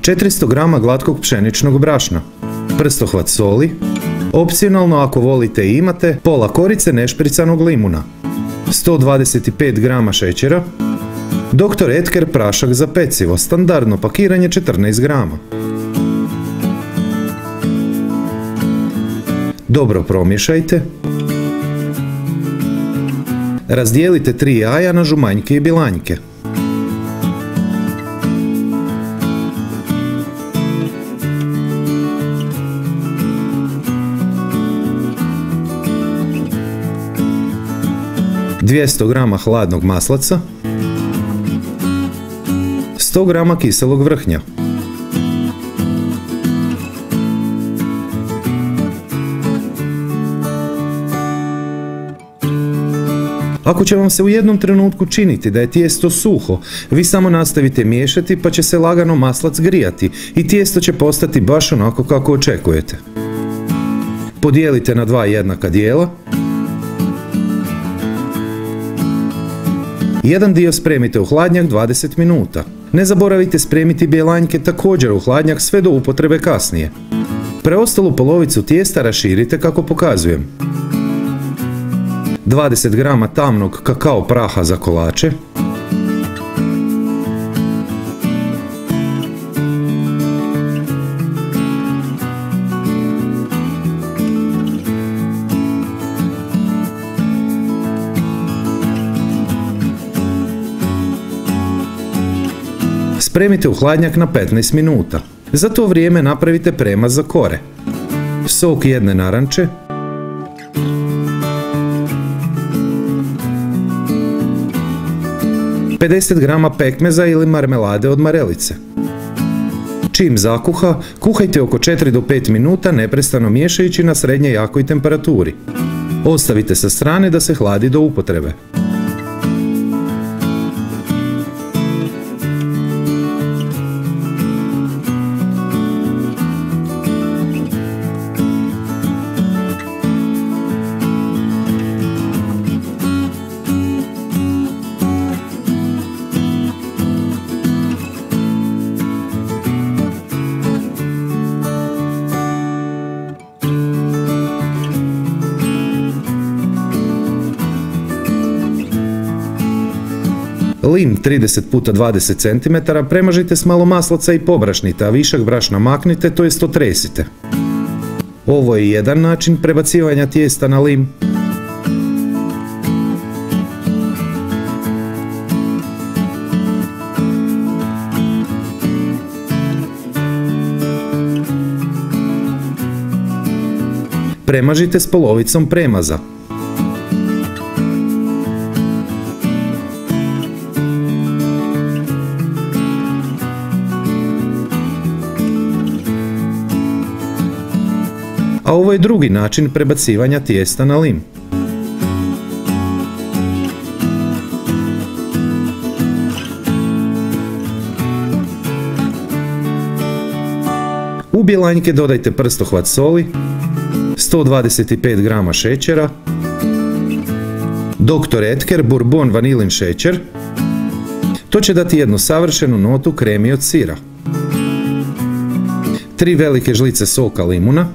400 g glatkog pšeničnog brašna, prstohvat soli, opcionalno ako volite i imate, pola korice nešpricanog limuna, 125 g šećera, Dr. Edgar prašak za pecivo, standardno pakiranje 14 g. Dobro promješajte. Razdijelite 3 jaja na žumanjke i bilanjke. ...200 g hladnog maslaca, 100 g kiselog vrhnja, ako će vam se u jednom trenutku činiti da je tijesto suho, vi samo nastavite miješati pa će se lagano maslac grijati i tijesto će postati baš onako kako očekujete. Podijelite na 2 jednaka dijela. Jedan dio spremite u hladnjak 20 minuta. Ne zaboravite spremiti bjelanjke također u hladnjak sve do upotrebe kasnije. Preostalu polovicu tijesta raširite kako pokazujem. 20 g tamnog kakao praha za kolače, spremite u hladnjak na 15 minuta. Za to vrijeme napravite premaz za kore. Sok jedne naranče, ...50 g pekmeza ili marmelade od marelice. Čim zakuha, kuhajte oko 4 do 5 minuta neprestano miješajući na srednje jakoj temperaturi. Ostavite sa strane da se hladi do upotrebe. Lim 30 x 20 cm premažite s malo maslaca i pobrašnite, a višak brašna maknite, to jest otresite. Ovo je jedan način prebacivanja tijesta na lim. Premažite s polovicom premaza. A ovo je drugi način prebacivanja tijesta na lim. U bjelanjke dodajte prstohvat soli, 125 g šećera, Dr. Edgar bourbon vanilin šećer. To će dati jednu savršenu notu kremi od sira. 3 velike žlice soka limuna,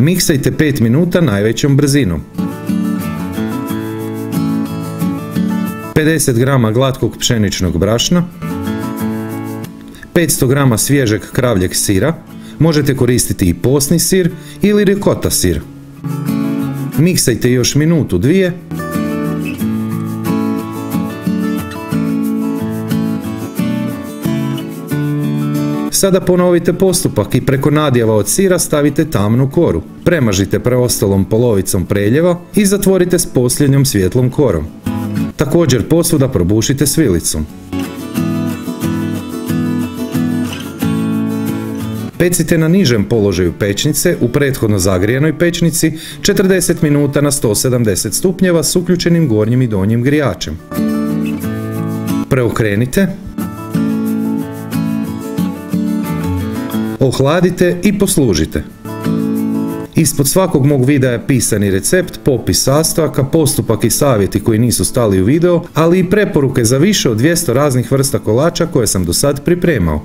miksajte 5 minuta najvećom brzinom. 50 g glatkog pšeničnog brašna, 500 g svježeg kravljeg sira, možete koristiti i posni sir ili rikota sir. Miksajte još minutu, dvije. Sada ponovite postupak i preko nadjeva od sira stavite tamnu koru. Premažite preostalom polovicom preljeva i zatvorite s posljednjom svijetlom korom. Također posvuda probušite s vilicom. Pecite na nižem položaju pečnice u prethodno zagrijenoj pečnici 40 minuta na 170 stupnjeva s uključenim gornjim i donjim grijačem. Preokrenite, ohladite i poslužite. Ispod svakog mog videa je pisani recept, popis sastojaka, postupak i savjeti koji nisu stali u video, ali i preporuke za više od 200 raznih vrsta kolača koje sam do sad pripremao.